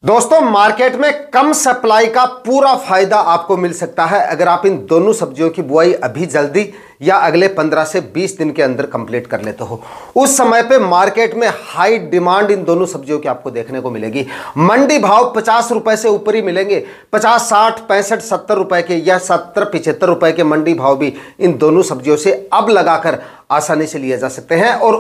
दोस्तों मार्केट में कम सप्लाई का पूरा फायदा आपको मिल सकता है अगर आप इन दोनों सब्जियों की बुआई अभी जल्दी या अगले 15 से 20 दिन के अंदर कंप्लीट कर लेते हो। उस समय पे मार्केट में हाई डिमांड इन दोनों सब्जियों की आपको देखने को मिलेगी। मंडी भाव 50 रुपए से ऊपर ही मिलेंगे। 50, 60, 65, 70 रुपए के या 70, 75 रुपए के मंडी भाव भी इन दोनों सब्जियों से अब लगाकर आसानी से लिए जा सकते हैं। और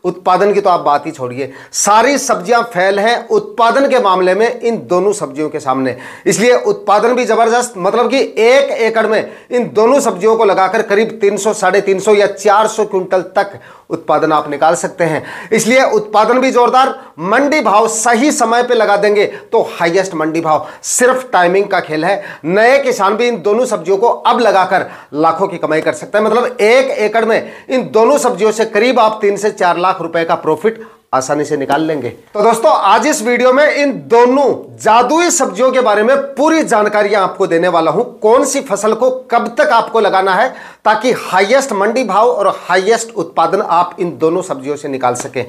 उत्पादन की तो आप बात ही छोड़िए, सारी सब्जियां फेल हैं उत्पादन के मामले में इन दोनों सब्जियों के सामने। इसलिए उत्पादन भी जबरदस्त, मतलब कि 1 एकड़ में इन दोनों सब्जियों को लगाकर करीब 300, 350 या 400 क्विंटल तक उत्पादन आप निकाल सकते हैं। इसलिए उत्पादन भी जोरदार, मंडी भाव सही समय पे लगा देंगे तो हाईएस्ट मंडी भाव। सिर्फ टाइमिंग का खेल है। नए किसान भी इन दोनों सब्जियों को अब लगाकर लाखों की कमाई कर सकते हैं। मतलब 1 एकड़ में इन दोनों सब्जियों से करीब आप 3 से 4 लाख रुपए का प्रॉफिट आसानी से निकाल लेंगे। तो दोस्तों आज इस वीडियो में इन दोनों जादुई सब्जियों के बारे में पूरी जानकारियां आपको देने वाला हूं। कौन सी फसल को कब तक आपको लगाना है ताकि हाईएस्ट मंडी भाव और हाईएस्ट उत्पादन आप इन दोनों सब्जियों से निकाल सकें।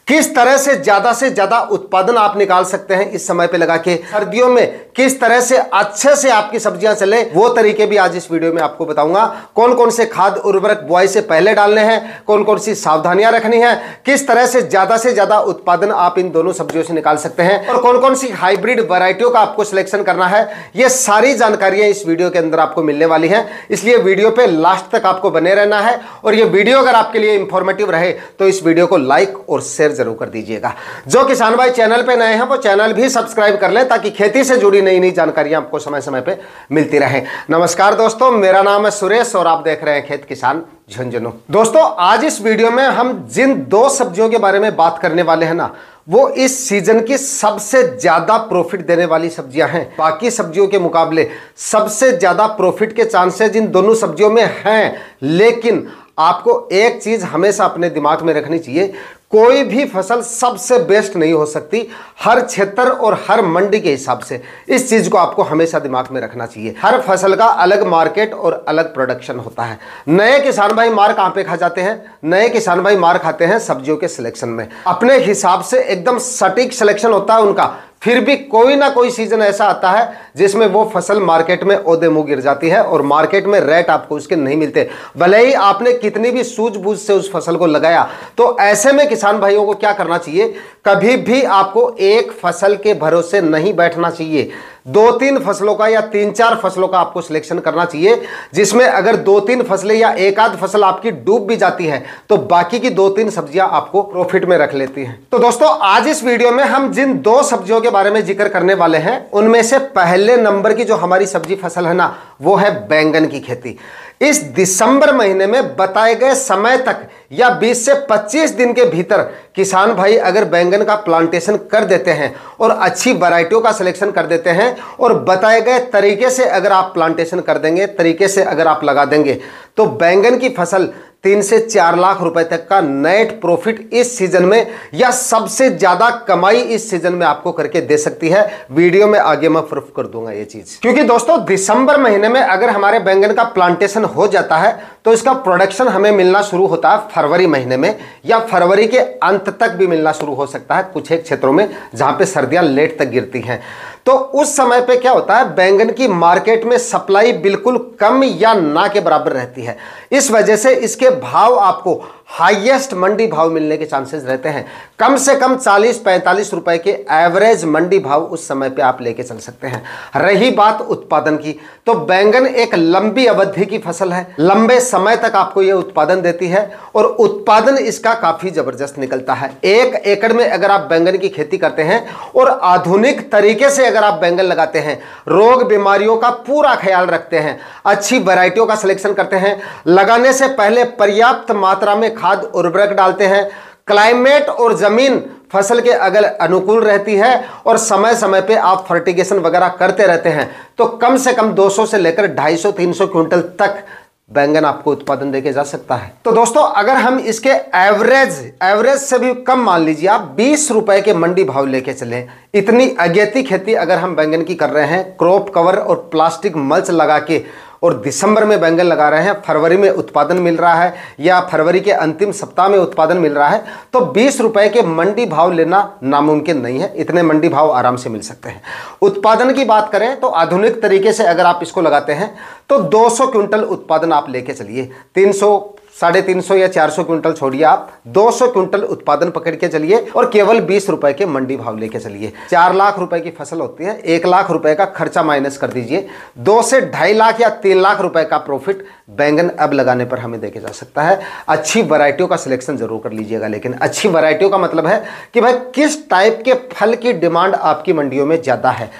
किस तरह से ज्यादा उत्पादन आप निकाल सकते हैं इस समय पे लगा के। सर्दियों में किस तरह से अच्छे से आपकी सब्जियां चले वो तरीके भी आज इस वीडियो में आपको बताऊंगा। कौन कौन से खाद उर्वरक बुआई से पहले डालने हैं, कौन कौन सी सावधानियां रखनी है, किस तरह से ज्यादा उत्पादन आप इन दोनों सब्जियों से निकाल सकते हैं और कौन कौन सी हाइब्रिड वैरायटियों का आपको सिलेक्शन करना है। ये सारी जानकारियां इस वीडियो के अंदर आपको मिलने वाली हैं। इसलिए वीडियो पे लास्ट तक आपको बने रहना है। और ये वीडियो अगर आपके लिए इंफॉर्मेटिव रहे तो इस वीडियो को लाइक और शेयर जरूर कर दीजिएगा। जो किसान भाई चैनल पे नए हैं वो चैनल भी सब्सक्राइब कर लें ताकि खेती से जुड़ी नई जानकारियां आपको समय समय पे मिलती रहे। नमस्कार दोस्तों, मेरा नाम है सुरेश और आप देख रहे हैं खेत किसान झुंझुनू। दोस्तों आज इस वीडियो में हम जिन 2 सब्जियों के बारे में बात करने वाले हैं ना, वो इस सीजन की सबसे ज्यादा प्रॉफिट देने वाली सब्जियां हैं। बाकी सब्जियों के मुकाबले सबसे ज्यादा प्रॉफिट के चांसेस इन दोनों सब्जियों में हैं। लेकिन आपको एक चीज हमेशा अपने दिमाग में रखनी चाहिए, कोई भी फसल सबसे बेस्ट नहीं हो सकती हर क्षेत्र और हर मंडी के हिसाब से। इस चीज को आपको हमेशा दिमाग में रखना चाहिए। हर फसल का अलग मार्केट और अलग प्रोडक्शन होता है। नए किसान भाई मार कहां पे खा जाते हैं? नए किसान भाई मार खाते हैं सब्जियों के सिलेक्शन में। अपने हिसाब से एकदम सटीक सिलेक्शन होता है उनका, फिर भी कोई ना कोई सीजन ऐसा आता है जिसमें वो फसल मार्केट में ओदे मुंह गिर जाती है और मार्केट में रेट आपको उसके नहीं मिलते, भले ही आपने कितनी भी सूझबूझ से उस फसल को लगाया। तो ऐसे में किसान भाइयों को क्या करना चाहिए, कभी भी आपको एक फसल के भरोसे नहीं बैठना चाहिए। 2-3 फसलों का या 3-4 फसलों का आपको सिलेक्शन करना चाहिए, जिसमें अगर 2-3 फसलें या एक आध फसल आपकी डूब भी जाती है तो बाकी की 2-3 सब्जियां आपको प्रॉफिट में रख लेती हैं। तो दोस्तों आज इस वीडियो में हम जिन 2 सब्जियों के बारे में जिक्र करने वाले हैं उनमें से पहले नंबर की जो हमारी सब्जी फसल है ना, वो है बैंगन की खेती। इस दिसंबर महीने में बताए गए समय तक या 20 से 25 दिन के भीतर किसान भाई अगर बैंगन का प्लांटेशन कर देते हैं और अच्छी वैरायटियों का सिलेक्शन कर देते हैं और बताए गए तरीके से अगर आप प्लांटेशन कर देंगे, तरीके से अगर आप लगा देंगे, तो बैंगन की फसल 3 से 4 लाख रुपए तक का नेट प्रॉफिट इस सीजन में या सबसे ज्यादा कमाई इस सीजन में आपको करके दे सकती है। वीडियो में आगे मैं प्रूफ कर दूंगा ये चीज, क्योंकि दोस्तों दिसंबर महीने में अगर हमारे बैंगन का प्लांटेशन हो जाता है तो इसका प्रोडक्शन हमें मिलना शुरू होता है फरवरी महीने में, या फरवरी के अंत तक भी मिलना शुरू हो सकता है कुछ एक क्षेत्रों में जहां पे सर्दियां लेट तक गिरती हैं। तो उस समय पे क्या होता है, बैंगन की मार्केट में सप्लाई बिल्कुल कम या ना के बराबर रहती है। इस वजह से इसके भाव आपको हाईएस्ट मंडी भाव मिलने के चांसेस रहते हैं। कम से कम 40-45 रुपए के एवरेज मंडी भाव उस समय पे आप लेके चल सकते हैं। रही बात उत्पादन की, तो बैंगन एक लंबी अवधि की फसल है, लंबे समय तक आपको यह उत्पादन देती है और उत्पादन इसका काफी जबरदस्त निकलता है। 1 एकड़ में अगर आप बैंगन की खेती करते हैं और आधुनिक तरीके से अगर आप बैंगन लगाते हैं, रोग बीमारियों का पूरा ख्याल रखते हैं, अच्छी वैरायटियों का सिलेक्शन करते हैं, लगाने से पहले पर्याप्त मात्रा में खाद उर्वरक डालते हैं, क्लाइमेट और जमीन फसल के अगर अनुकूल रहती है और समय समय पे आप फर्टिगेशन वगैरह करते रहते हैं, तो कम से कम 200 से लेकर 250-300 क्विंटल तक बैंगन आपको उत्पादन देके जा सकता है। तो दोस्तों अगर हम इसके एवरेज से भी कम मान लीजिए आप 20 रुपए के मंडी भाव लेके चले, इतनी अगेती खेती अगर हम बैंगन की कर रहे हैं क्रॉप कवर और प्लास्टिक मल्च लगा के और दिसंबर में बैंगन लगा रहे हैं, फरवरी में उत्पादन मिल रहा है या फरवरी के अंतिम सप्ताह में उत्पादन मिल रहा है, तो 20 रुपए के मंडी भाव लेना नामुमकिन नहीं है। इतने मंडी भाव आराम से मिल सकते हैं। उत्पादन की बात करें तो आधुनिक तरीके से अगर आप इसको लगाते हैं तो 200 क्विंटल उत्पादन आप लेके चलिए। 300, 350 या 400 क्विंटल छोड़िए, आप 200 क्विंटल उत्पादन पकड़ के चलिए और केवल 20 रुपए के मंडी भाव लेके चलिए। 4 लाख रुपए की फसल होती है, 1 लाख रुपए का खर्चा माइनस कर दीजिए, 2 से 2.5 लाख या 3 लाख रुपए का प्रॉफिट बैंगन अब लगाने पर हमें देखे जा सकता है। अच्छी वैरायटियों का सिलेक्शन जरूर कर लीजिएगा, लेकिन अच्छी वैरायटियों का मतलब है कि भाई किस टाइप के फल की डिमांड आपकी मंडियों में ज़्यादा है,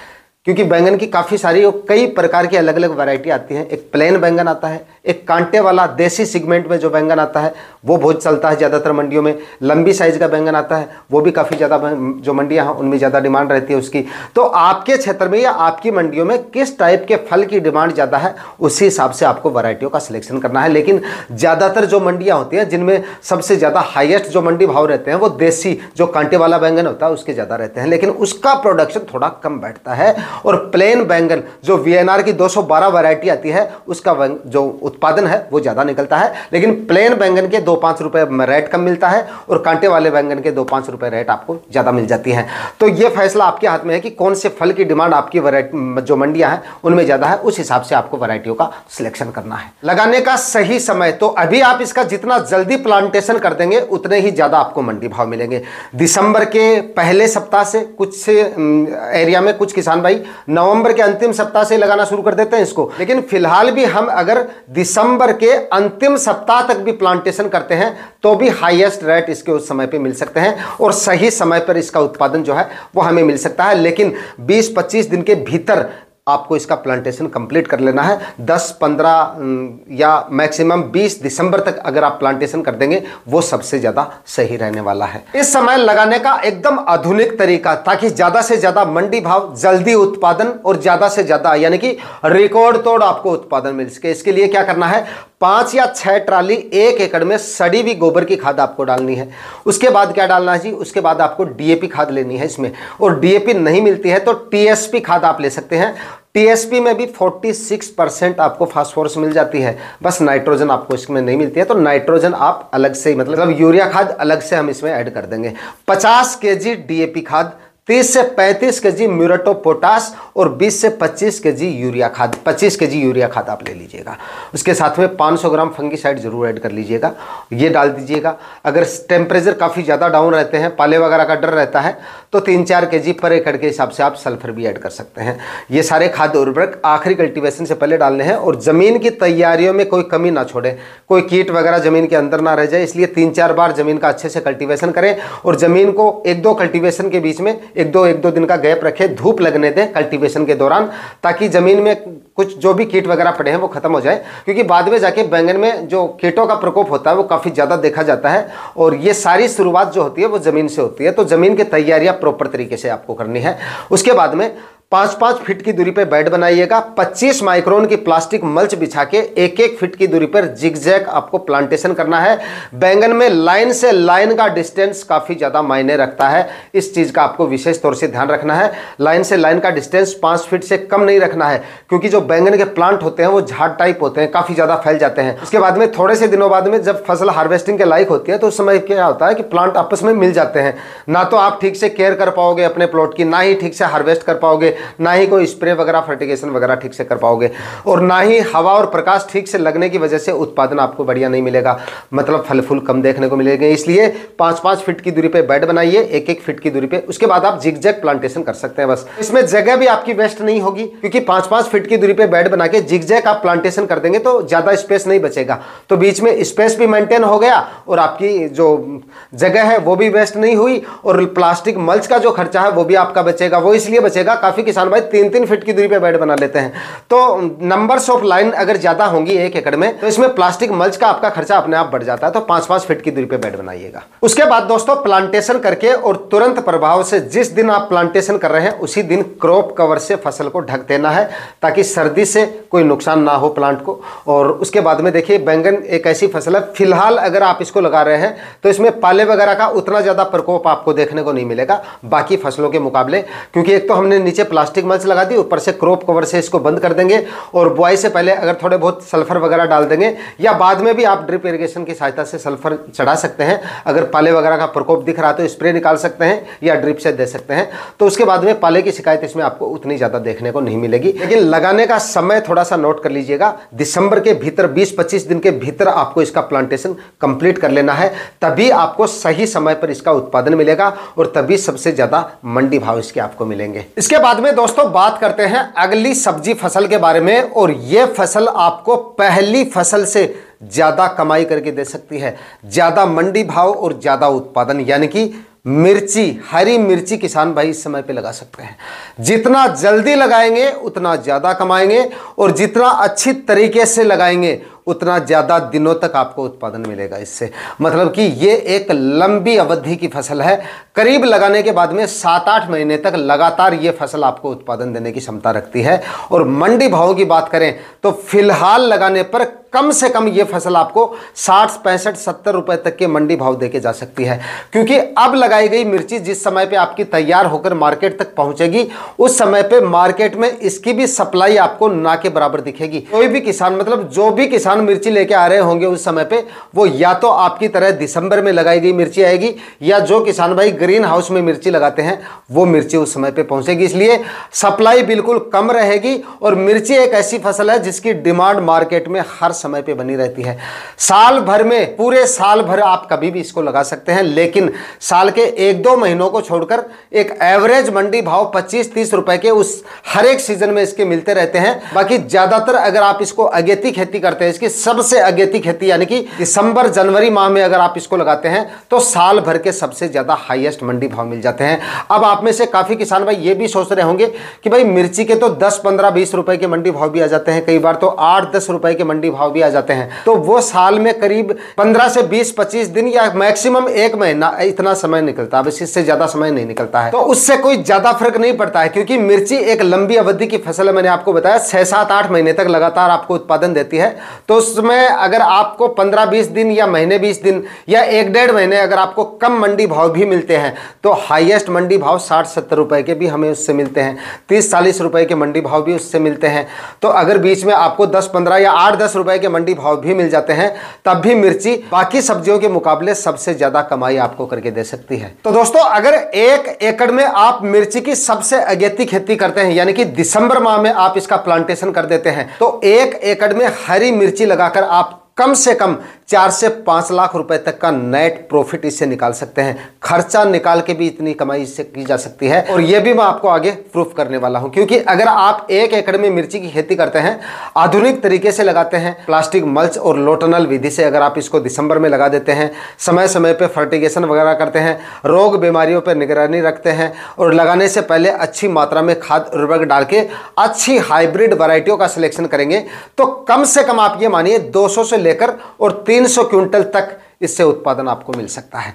क्योंकि बैंगन की काफ़ी सारी और कई प्रकार की अलग अलग वैरायटी आती हैं। एक प्लेन बैंगन आता है, एक कांटे वाला देसी सेगमेंट में जो बैंगन आता है वो बहुत चलता है ज़्यादातर मंडियों में। लंबी साइज का बैंगन आता है, वो भी काफ़ी ज़्यादा जो मंडियां हैं उनमें ज़्यादा डिमांड रहती है उसकी। तो आपके क्षेत्र में या आपकी मंडियों में किस टाइप के फल की डिमांड ज़्यादा है, उसी हिसाब से आपको वैरायटियों का सिलेक्शन करना है। लेकिन ज़्यादातर जो मंडियाँ होती हैं जिनमें सबसे ज़्यादा हाईएस्ट जो मंडी भाव रहते हैं वो देसी जो कांटे वाला बैंगन होता है उसके ज़्यादा रहते हैं, लेकिन उसका प्रोडक्शन थोड़ा कम बैठता है। और प्लेन बैंगन जो VNR की 212 वैरायटी आती है उसका जो उत्पादन है वो ज़्यादा निकलता है, लेकिन प्लेन बैंगन के 2-5 रुपए रेट कम मिलता है और कांटे वाले बैंगन के 2-5 रुपए रेट आपको ज़्यादा मिल जाती है। तो ये फैसला आपके हाथ में है कि कौन से फल की डिमांड आपकी वैरायटी जो मंडियां हैं उनमें ज़्यादा है, उस हिसाब से आपको वैरायटियों का सिलेक्शन करना है। लगाने का सही समय, तो अभी आप इसका जितना जल्दी प्लांटेशन कर देंगे उतने ही ज़्यादा आपको मंडी भाव मिलेंगे। दिसंबर के पहले सप्ताह से कुछ एरिया में कुछ किसान भाई नवंबर के अंतिम सप्ताह से लगाना शुरू कर देते हैं इसको, लेकिन फिलहाल भी हम अगर दिसंबर के अंतिम सप्ताह तक भी प्लांटेशन करते हैं तो भी हाईएस्ट रेट इसके उस समय पे मिल सकते हैं और सही समय पर इसका उत्पादन जो है वो हमें मिल सकता है। लेकिन 20-25 दिन के भीतर आपको इसका प्लांटेशन कंप्लीट कर लेना है। 10-15 या मैक्सिमम 20 दिसंबर तक अगर आप प्लांटेशन कर देंगे वो सबसे ज़्यादा सही रहने वाला है। इस समय लगाने का एकदम आधुनिक तरीका, ताकि ज़्यादा से ज़्यादा मंडी भाव, जल्दी उत्पादन और ज़्यादा से ज़्यादा यानी कि रिकॉर्ड तोड़ आपको उत्पादन मिल सके। इसके लिए क्या करना है, 5 या 6 ट्राली 1 एकड़ में सड़ी हुई गोबर की खाद आपको डालनी है। उसके बाद क्या डालना है जी, उसके बाद आपको DAP खाद लेनी है इसमें, और DAP नहीं मिलती है तो TSP खाद आप ले सकते हैं। TSP में भी 46% आपको फास्फोरस मिल जाती है, बस नाइट्रोजन आपको इसमें नहीं मिलती है, तो नाइट्रोजन आप अलग से, मतलब यूरिया खाद अलग से हम इसमें ऐड कर देंगे। 50 kg DAP खाद, 30 से 35 kg म्यूरेट ऑफ पोटाश और 20 से 25 kg यूरिया खाद, 25 kg यूरिया खाद आप ले लीजिएगा। उसके साथ में 500 ग्राम फंगीसाइड जरूर ऐड कर लीजिएगा, ये डाल दीजिएगा। अगर टेम्परेचर काफ़ी ज़्यादा डाउन रहते हैं, पाले वगैरह का डर रहता है, तो 3-4 kg पर एकड़ के हिसाब से आप सल्फर भी ऐड कर सकते हैं। ये सारे खाद्य उर्वरक आखिरी कल्टीवेशन से पहले डालने हैं और ज़मीन की तैयारियों में कोई कमी ना छोड़ें, कोई कीट वगैरह ज़मीन के अंदर ना रह जाए, इसलिए 3-4 बार ज़मीन का अच्छे से कल्टीवेशन करें और ज़मीन को 1-2 कल्टीवेशन के बीच में 1-2 दिन का गैप रखें, धूप लगने दें कल्टीवेशन के दौरान, ताकि ज़मीन में कुछ जो भी कीट वगैरह पड़े हैं वो खत्म हो जाए, क्योंकि बाद में जाके बैंगन में जो कीटों का प्रकोप होता है वो काफ़ी ज़्यादा देखा जाता है और ये सारी शुरुआत जो होती है वो ज़मीन से होती है। तो ज़मीन की तैयारियाँ प्रॉपर तरीके से आपको करनी है। उसके बाद में 5-5 फीट की दूरी पे बेड बनाइएगा, 25 माइक्रोन की प्लास्टिक मल्च बिछा के 1-1 फीट की दूरी पर जिगजैग आपको प्लांटेशन करना है। बैंगन में लाइन से लाइन का डिस्टेंस काफ़ी ज़्यादा मायने रखता है, इस चीज़ का आपको विशेष तौर से ध्यान रखना है। लाइन से लाइन का डिस्टेंस 5 फीट से कम नहीं रखना है, क्योंकि जो बैंगन के प्लांट होते हैं वो झाड़ टाइप होते हैं, काफ़ी ज़्यादा फैल जाते हैं। उसके बाद में थोड़े से दिनों बाद में जब फसल हार्वेस्टिंग के लायक होती है तो उस समय क्या होता है कि प्लांट आपस में मिल जाते हैं, ना तो आप ठीक से केयर कर पाओगे अपने प्लॉट की, ना ही ठीक से हार्वेस्ट कर पाओगे, ना ही कोई स्प्रे वगैरह फर्टिगेशन वगैरह ठीक से कर पाओगे, और ना ही हवा और प्रकाश ठीक से लगने की वजह से उत्पादन आपको बढ़िया नहीं मिलेगा, मतलब फल फूल कम देखने को मिलेंगे। इसलिए 5-5 फीट की दूरी पे बेड बनाइए, 1-1 फीट की दूरी पे। उसके बाद आप जिगजैग प्लांटेशन कर सकते हैं। बस इसमें जगह भी आपकी वेस्ट नहीं होगी, क्योंकि 5-5 फीट की दूरी पे बेड बना के जिगजैग आप प्लांटेशन कर देंगे तो ज्यादा स्पेस नहीं बचेगा, तो बीच में स्पेस भी मेंटेन हो गया और आपकी जो जगह है वो भी वेस्ट नहीं हुई, और प्लास्टिक मल्च का जो खर्चा है वो भी आपका बचेगा। वो इसलिए बचेगा, काफी किसान भाई 3-3 फीट की दूरी पे बेड बना लेते हैं, तो नंबर्स ऑफ लाइन अगर ज्यादा होंगी 1 एकड़ में तो इसमें प्लास्टिक मल्च का आपका खर्चा अपने आप बढ़ जाता है। तो 5-5 फीट की दूरी पे बेड बनाइएगा। उसके बाद दोस्तों प्लांटेशन करके और तुरंत प्रभाव से जिस दिन आप प्लांटेशन कर रहे हैं उसी दिन क्रॉप कवर से फसल को ढक देना है, ताकि सर्दी से कोई नुकसान ना हो प्लांट को। और उसके बाद में देखिए, बैंगन एक ऐसी फसल है, फिलहाल अगर आप इसको लगा रहे हैं तो इसमें पाले वगैरह का उतना ज्यादा प्रकोप आपको देखने को नहीं मिलेगा बाकी फसलों के मुकाबले, क्योंकि एक तो हमने नीचे प्लास्टिक मल्च लगा दी, ऊपर से क्रॉप कवर से इसको बंद कर देंगे और बुआई से पहले अगर थोड़े बहुत सल्फर वगैरह डाल देंगे, या बाद में भी आप ड्रिप इरिगेशन की सहायता से सल्फर चढ़ा सकते हैं। अगर पाले वगैरह का प्रकोप दिख रहा तो स्प्रे निकाल सकते हैं या ड्रिप से दे सकते हैं। तो उसके बाद में पाले की शिकायत इसमें आपको उतनी ज़्यादा देखने को नहीं मिलेगी। लेकिन लगाने का समय थोड़ा सा नोट कर लीजिएगा, दिसंबर के भीतर 20-25 दिन के भीतर आपको इसका प्लांटेशन कंप्लीट कर लेना है, तभी आपको सही समय पर इसका उत्पादन मिलेगा और तभी सबसे ज़्यादा मंडी भाव इसके आपको मिलेंगे। इसके बाद में दोस्तों बात करते हैं अगली सब्जी फसल के बारे में, और यह फसल आपको पहली फसल से ज़्यादा कमाई करके दे सकती है, ज़्यादा मंडी भाव और ज़्यादा उत्पादन, यानी कि मिर्ची, हरी मिर्ची किसान भाई इस समय पे लगा सकते हैं। जितना जल्दी लगाएंगे उतना ज़्यादा कमाएंगे, और जितना अच्छी तरीके से लगाएंगे उतना ज़्यादा दिनों तक आपको उत्पादन मिलेगा इससे। मतलब कि ये एक लंबी अवधि की फसल है, करीब लगाने के बाद में 7-8 महीने तक लगातार ये फसल आपको उत्पादन देने की क्षमता रखती है। और मंडी भाव की बात करें तो फिलहाल लगाने पर कम से कम ये फसल आपको 60, 65, 70 रुपए तक के मंडी भाव देके जा सकती है, क्योंकि अब लगाई गई मिर्ची जिस समय पे आपकी तैयार होकर मार्केट तक पहुंचेगी उस समय पे मार्केट में इसकी भी सप्लाई आपको ना के बराबर दिखेगी। कोई भी किसान, मतलब जो भी किसान मिर्ची लेके आ रहे होंगे उस समय पे, वो या तो आपकी तरह दिसंबर में लगाई गई मिर्ची आएगी, या जो किसान भाई ग्रीन हाउस में मिर्ची लगाते हैं वो मिर्ची उस समय पे पहुंचेगी। इसलिए सप्लाई बिल्कुल कम रहेगी, और मिर्ची एक ऐसी फसल है जिसकी डिमांड मार्केट में हर समय पे बनी रहती है। साल भर में, पूरे साल भर आप कभी भी इसको लगा सकते हैं, लेकिन साल के 1-2 महीनों को छोड़कर एक एवरेज मंडी भाव 25-30 रुपए के उस हर एक सीजन में इसके मिलते रहते हैं। बाकी ज्यादातर अगर आप इसको अगेती खेती करते हैं, इसकी सबसे अगेती खेती यानी कि दिसंबर जनवरी माह में अगर आप इसको लगाते हैं तो साल भर के सबसे ज्यादा हाईएस्ट मंडी भाव मिल जाते हैं। अब आप में से काफी किसान भाई ये भी सोच रहे होंगे कि भाई मिर्ची के तो 10, 15, 20 रुपए के मंडी भाव भी आ जाते हैं, कई बार तो 8-10 रुपए के मंडी भाव भी आ जाते हैं, तो वो साल में करीब 15 से 20-25 दिन या मैक्सिमम 1 महीना इतना समय निकलता है, बस इससे ज्यादा समय नहीं निकलता है। तो उससे कोई ज्यादा फर्क नहीं पड़ता है, क्योंकि मिर्ची एक लंबी अवधि की फसल है। मैंने आपको बताया 6-7-8 महीने तक लगातार आपको उत्पादन देती है। तो उसमें अगर आपको 15-20 दिन या महीने 20 दिन या 1-1.5 महीने अगर आपको कम मंडी भाव भी मिलते हैं, तो हाईएस्ट मंडी भाव 60-70 रुपए के भी हमें उससे मिलते हैं, 30-40 रुपए के मंडी भाव भी उससे मिलते हैं। तो अगर बीच में आपको 10-15 या 8-10 रुपए के मंडी भाव भी मिल जाते हैं, तब भी मिर्ची बाकी सब्जियों के मुकाबले सबसे ज्यादा कमाई आपको करके दे सकती है। तो दोस्तों अगर 1 एकड़ में आप मिर्ची की सबसे अगेती खेती करते हैं, यानी कि दिसंबर माह में आप इसका प्लांटेशन कर देते हैं, तो 1 एकड़ में हरी मिर्ची लगाकर आप कम से कम 4 से 5 लाख रुपए तक का नेट प्रॉफिट इससे निकाल सकते हैं। खर्चा निकाल के भी इतनी कमाई इससे की जा सकती है, और यह भी मैं आपको आगे प्रूफ करने वाला हूं। क्योंकि अगर आप 1 एकड़ में मिर्ची की खेती करते हैं, आधुनिक तरीके से लगाते हैं, प्लास्टिक मल्च और लोटनल विधि से अगर आप इसको दिसंबर में लगा देते हैं, समय समय पर फर्टिगेशन वगैरह करते हैं, रोग बीमारियों पर निगरानी रखते हैं, और लगाने से पहले अच्छी मात्रा में खाद उर्वरक डाल के अच्छी हाइब्रिड वैरायटियों का सिलेक्शन करेंगे, तो कम से कम आप ये मानिए 200 से लेकर और 300 क्विंटल तक इससे उत्पादन आपको मिल सकता है।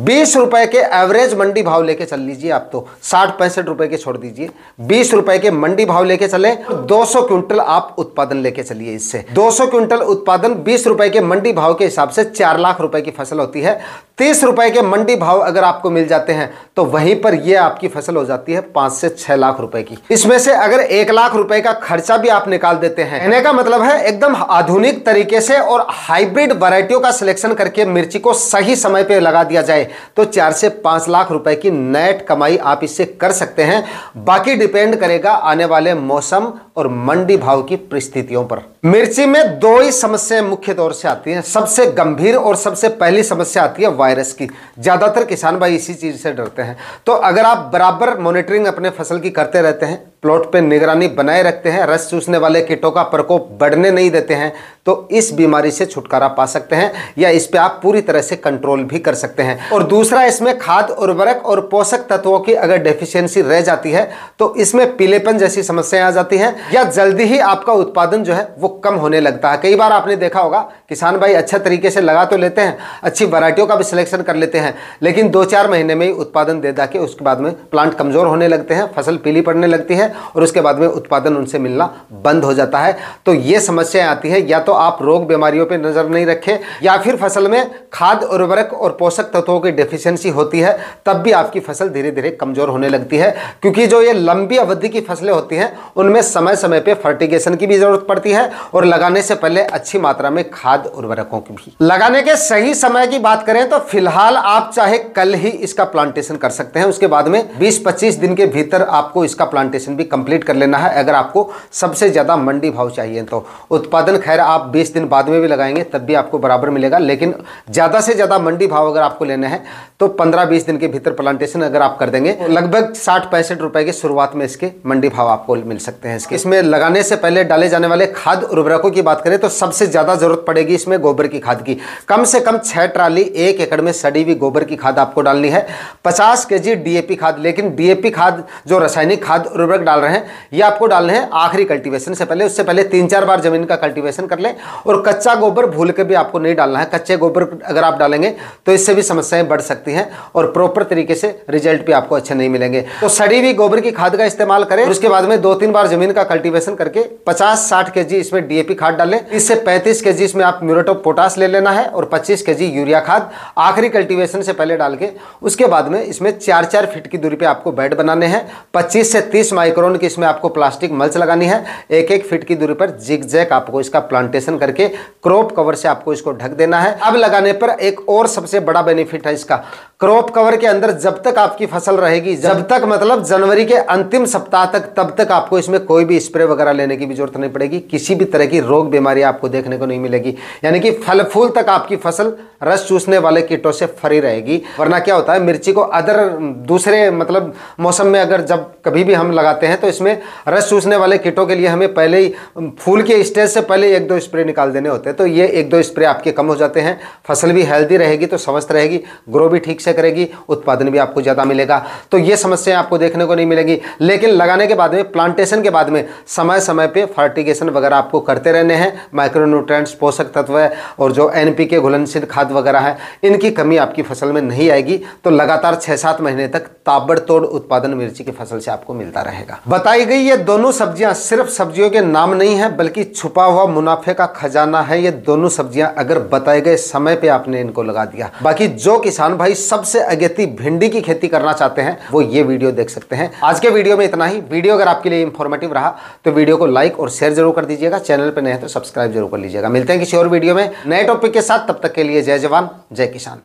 20 रुपए के एवरेज मंडी भाव लेके चल लीजिए आप, तो 60-65 रुपए के छोड़ दीजिए, 20 रुपए के मंडी भाव लेके चले, 200 क्विंटल आप उत्पादन लेके चलिए। इससे 200 क्विंटल उत्पादन 20 रुपए के मंडी भाव के हिसाब से 4 लाख रुपए की फसल होती है। 30 रुपए के मंडी भाव अगर आपको मिल जाते हैं तो वहीं पर यह आपकी फसल हो जाती है 5 से 6 लाख रुपए की। इसमें से अगर 1 लाख रुपए का खर्चा भी आप निकाल देते हैं, कहने का मतलब है एकदम आधुनिक तरीके से और हाइब्रिड वैरायटियों का सिलेक्शन करके मिर्ची को सही समय पे लगा दिया जाए, तो 4 से 5 लाख रुपए की नेट कमाई आप इससे कर सकते हैं। बाकी डिपेंड करेगा आने वाले मौसम और मंडी भाव की परिस्थितियों पर। मिर्ची में 2 ही समस्याएं मुख्य तौर से आती हैं। सबसे गंभीर और सबसे पहली समस्या आती है वायरस की। ज्यादातर किसान भाई इसी चीज से डरते हैं। तो अगर आप बराबर मॉनिटरिंग अपने फसल की करते रहते हैं, प्लॉट पे निगरानी बनाए रखते हैं, रस चूसने वाले कीटों का प्रकोप बढ़ने नहीं देते हैं, तो इस बीमारी से छुटकारा पा सकते हैं, या इस पे आप पूरी तरह से कंट्रोल भी कर सकते हैं। और दूसरा, इसमें खाद उर्वरक और पोषक तत्वों की अगर डेफिशिएंसी रह जाती है तो इसमें पीलेपन जैसी समस्याएं आ जाती हैं, या जल्दी ही आपका उत्पादन जो है वो कम होने लगता है। कई बार आपने देखा होगा किसान भाई अच्छा तरीके से लगा तो लेते हैं, अच्छी वैरायटियों का भी सिलेक्शन कर लेते हैं, लेकिन 2-4 महीने में ही उत्पादन दे के उसके बाद में प्लांट कमजोर होने लगते हैं, फसल पीली पड़ने लगती है और उसके बाद में उत्पादन उनसे मिलना बंद हो जाता है। तो ये समस्याएं आती है, या तो आप रोग बीमारियों पर नजर नहीं रखें, या फिर फसल में खाद उर्वरक और पोषक तत्वों की डेफिशिएंसी होती है, तब भी आपकी फसल धीरे धीरे कमजोर होने लगती है। क्योंकि जो ये लंबी अवधि की फसलें होती हैं उनमें समय समय पे फर्टिगेशन की भी जरूरत पड़ती है और लगाने से पहले अच्छी मात्रा में खाद उर्वरकों की भी। लगाने के सही समय की बात करें तो फिलहाल आप चाहे कल ही इसका प्लांटेशन कर सकते हैं, उसके बाद में 20-25 दिन के भीतर आपको इसका प्लांटेशन भी कंप्लीट कर लेना है। अगर आपको सबसे ज्यादा मंडी भाव चाहिए तो उत्पादन खैर आप 20 दिन बाद में भी लगाएंगे तब भी आपको बराबर मिलेगा, लेकिन ज्यादा से ज्यादा मंडी भाव अगर आपको लेने हैं तो 15-20 दिन के भीतर प्लांटेशन अगर आप कर देंगे लगभग 60-65 रुपए की शुरुआत में इसके मंडी भाव आपको मिल सकते हैं। इसमें लगाने से पहले डाले जाने वाले खाद उर्वरकों की बात करें तो सबसे ज्यादा जरूरत पड़ेगी इसमें गोबर की खाद की। कम से कम 6 ट्राली 1 एकड़ में सड़ी हुई गोबर की खाद आपको डालनी है। 50 केजी डीएपी खाद, लेकिन डीएपी खाद जो रासायनिक खाद उर्वरक डाल रहे हैं ये आपको डालने हैं आखिरी कल्टीवेशन से पहले। उससे पहले 3-4 बार जमीन का कल्टीवेशन कर लें। और कच्चा गोबर भूल के भी आपको नहीं डालना है। कच्चे गोबर अगर आप डालेंगे तो इससे भी समस्याएं बढ़ सकती हैं और प्रॉपर तरीके से रिजल्ट भी आपको अच्छे नहीं मिलेंगे। तो सड़ी हुई गोबर की खाद का इस्तेमाल करें। उसके बाद में 2-3 बार जमीन का कल्टीवेशन करके 50-60 केजी इसमें डीएपी खाद डालें। इससे 35 केजी इसमें आप म्यूरेट ऑफ पोटाश ले लेना है और 25 केजी यूरिया खाद आखिरी कल्टीवेशन से पहले डाल के उसके बाद में इसमें 4-4 फीट की दूरी पे आपको बेड बनाने हैं। 25 से 30 माइक्रोन की इसमें आपको प्लास्टिक मल्च लगानी है। 1-1 फीट की दूरी पर जिग-जैग आपको इसका प्लांटेशन करके क्रॉप कवर से आपको इसको ढक देना है। अब लगाने पर एक और सबसे बड़ा बेनिफिट है इसका, क्रॉप कवर के अंदर जब तक आपकी फसल रहेगी, जब तक मतलब जनवरी के अंतिम सप्ताह तक, तब तक आपको इसमें कोई भी स्प्रे वगैरह लेने की भी जरूरत नहीं पड़ेगी। किसी भी तरह की रोग बीमारी आपको देखने को नहीं मिलेगी, यानी कि फल फूल तक आपकी फसल रस चूसने वाले कीटों से फ्री रहेगी। वरना क्या होता है, मिर्ची को अदर दूसरे मतलब मौसम में अगर जब कभी भी हम लगाते हैं तो इसमें रस चूसने वाले कीटों के लिए हमें पहले ही फूल के स्टेज से पहले 1-2 स्प्रे निकाल देने होते हैं। तो ये 1-2 स्प्रे आपके कम हो जाते हैं। फसल भी हेल्दी रहेगी तो स्वस्थ रहेगी, ग्रो भी ठीक से करेगी, उत्पादन भी आपको ज्यादा मिलेगा। तो ये समस्याएं आपको देखने को नहीं मिलेगी। लेकिन लगाने के बाद में, प्लांटेशन के बाद में समय समय पे फर्टिगेशन वगैरह आपको करते रहने हैं। माइक्रोन्यूट्रिएंट्स, पोषक तत्व और जो एनपीके घुलनशील खाद वगैरह है, इनकी कमी आपकी फसल में नहीं आएगी। तो लगातार 6-7 महीने तक ताबड़तोड़ उत्पादन मिर्ची की फसल से आपको मिलता रहेगा। बताई गई ये दोनों सब्जियां सिर्फ सब्जियों के नाम नहीं है, बल्कि छुपा हुआ मुनाफे का खजाना है। ये दोनों सब्जियां अगर बताए गए समय पे आपने इनको लगा दिया, बाकी जो किसान भाई सबसे अगेती भिंडी की खेती करना चाहते हैं वो ये वीडियो देख सकते हैं। आज के वीडियो में इतना ही। वीडियो अगर आपके लिए इंफॉर्मेटिव रहा तो वीडियो को लाइक और शेयर जरूर कर दीजिएगा। चैनल पर नए हैं तो सब्सक्राइब जरूर कर लीजिएगा। मिलते हैं किसी और वीडियो में नए टॉपिक के साथ। तब तक के लिए जय जवान जय किसान।